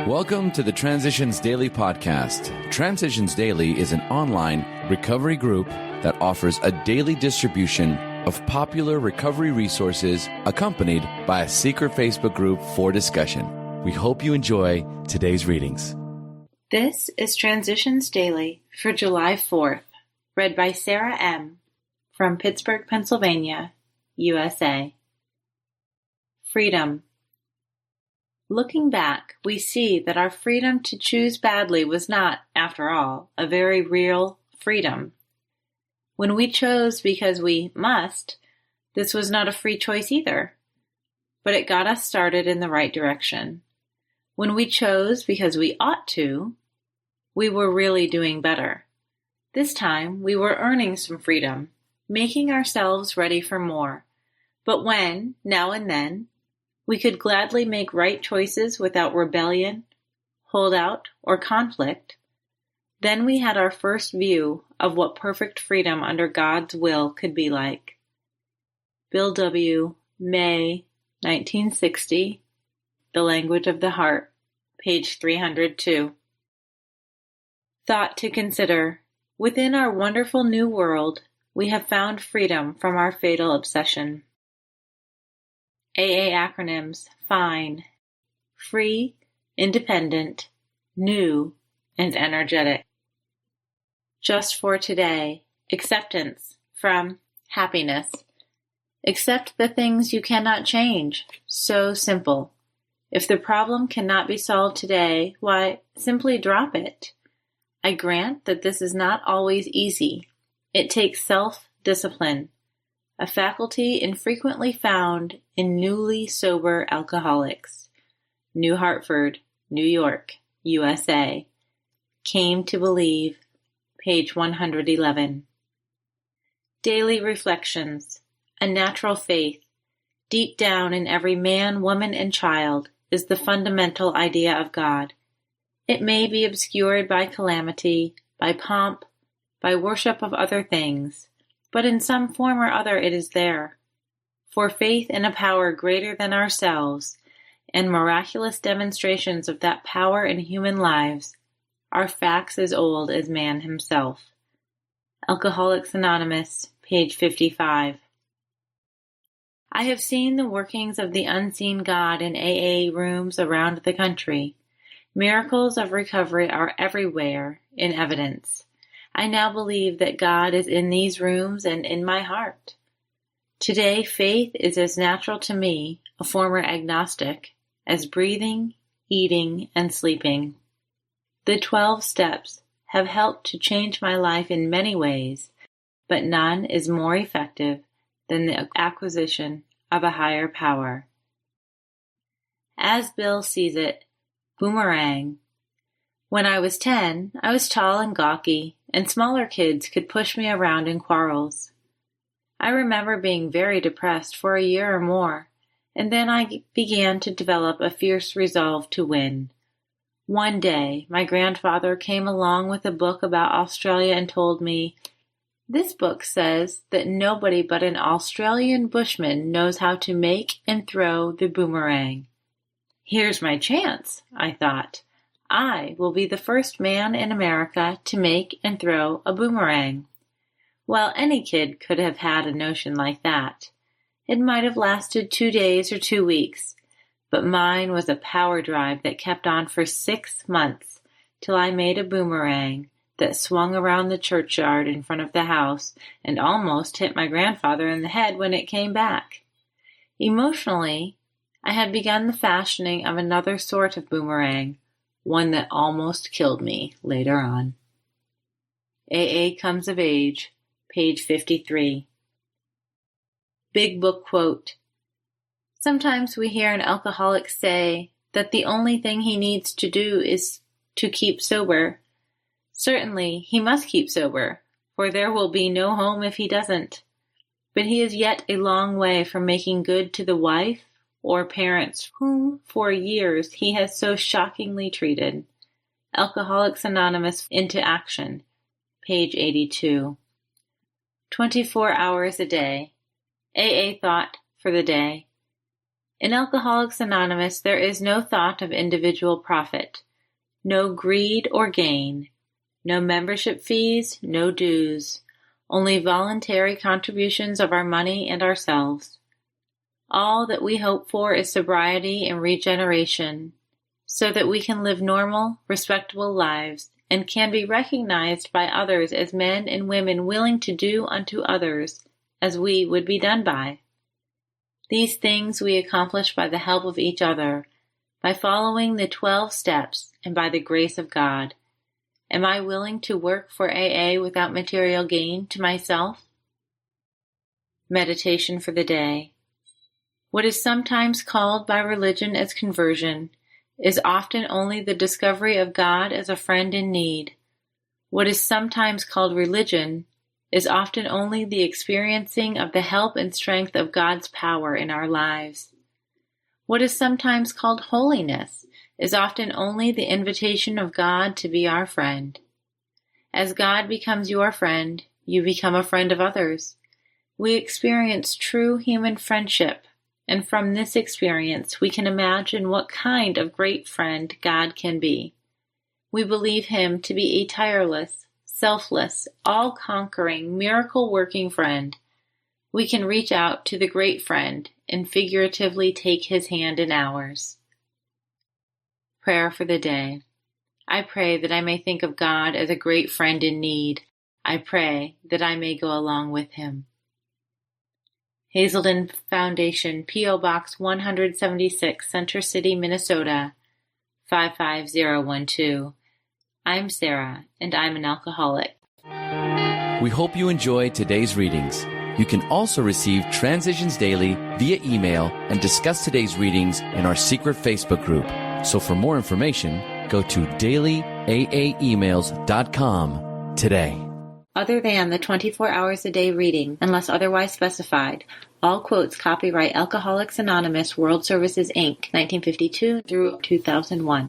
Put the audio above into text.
Welcome to the Transitions Daily podcast. Transitions Daily is an online recovery group that offers a daily distribution of popular recovery resources accompanied by a secret Facebook group for discussion. We hope you enjoy today's readings. This is Transitions Daily for July 4th, read by Sarah M. from Pittsburgh, Pennsylvania, USA. Freedom. Looking back, we see that our freedom to choose badly was not, after all, a very real freedom. When we chose because we must, this was not a free choice either, but it got us started in the right direction. When we chose because we ought to, we were really doing better. This time, we were earning some freedom, making ourselves ready for more. But when, now and then, we could gladly make right choices without rebellion, holdout, or conflict, then we had our first view of what perfect freedom under God's will could be like. Bill W., May, 1960, The Language of the Heart, page 302. Thought to consider. Within our wonderful new world, we have found freedom from our fatal obsession. AA acronyms: FINE, free, independent, new, and energetic. Just for today, acceptance from happiness. Accept the things you cannot change. So simple. If the problem cannot be solved today, why, simply drop it. I grant that this is not always easy. It takes self-discipline, a faculty infrequently found in newly sober alcoholics. New Hartford, New York, USA. Came to believe, page 111. Daily reflections. A natural faith, deep down in every man, woman, and child, is the fundamental idea of God. It may be obscured by calamity, by pomp, by worship of other things, but in some form or other it is there. For faith in a power greater than ourselves, and miraculous demonstrations of that power in human lives, are facts as old as man himself. Alcoholics Anonymous, page 55. I have seen the workings of the unseen God in AA rooms around the country. Miracles of recovery are everywhere in evidence. I now believe that God is in these rooms and in my heart. Today, faith is as natural to me, a former agnostic, as breathing, eating, and sleeping. The 12 steps have helped to change my life in many ways, but none is more effective than the acquisition of a higher power. As Bill sees it, boomerang. When I was 10, I was tall and gawky, and smaller kids could push me around in quarrels. I remember being very depressed for a year or more, and then I began to develop a fierce resolve to win. One day, my grandfather came along with a book about Australia and told me, "This book says that nobody but an Australian bushman knows how to make and throw the boomerang." Here's my chance, I thought. I will be the first man in America to make and throw a boomerang. Well, any kid could have had a notion like that. It might have lasted 2 days or 2 weeks, but mine was a power drive that kept on for 6 months, till I made a boomerang that swung around the churchyard in front of the house and almost hit my grandfather in the head when it came back. Emotionally, I had begun the fashioning of another sort of boomerang, one that almost killed me later on. AA Comes of Age, page 53. Big Book Quote. Sometimes we hear an alcoholic say that the only thing he needs to do is to keep sober. Certainly, he must keep sober, for there will be no home if he doesn't. But he is yet a long way from making good to the wife or parents whom for years he has so shockingly treated. Alcoholics Anonymous into Action, page 82. 24 hours a day. AA thought for the day. In Alcoholics Anonymous, there is no thought of individual profit, no greed or gain, no membership fees, no dues, only voluntary contributions of our money and ourselves. All that we hope for is sobriety and regeneration, so that we can live normal, respectable lives and can be recognized by others as men and women willing to do unto others as we would be done by. These things we accomplish by the help of each other, by following the 12 steps and by the grace of God. Am I willing to work for AA without material gain to myself? Meditation for the day. What is sometimes called by religion as conversion is often only the discovery of God as a friend in need. What is sometimes called religion is often only the experiencing of the help and strength of God's power in our lives. What is sometimes called holiness is often only the invitation of God to be our friend. As God becomes your friend, you become a friend of others. We experience true human friendship, and from this experience we can imagine what kind of great friend God can be. We believe Him to be a tireless, selfless, all-conquering, miracle-working friend. We can reach out to the great friend and figuratively take His hand in ours. Prayer for the day. I pray that I may think of God as a great friend in need. I pray that I may go along with Him. Hazelden Foundation, P.O. Box 176, Center City, Minnesota, 55012. I'm Sarah, and I'm an alcoholic. We hope you enjoyed today's readings. You can also receive Transitions Daily via email and discuss today's readings in our secret Facebook group. So for more information, go to dailyaaemails.com today. Other than the 24 hours a day reading, unless otherwise specified, all quotes copyright Alcoholics Anonymous World Services, Inc., 1952 through 2001.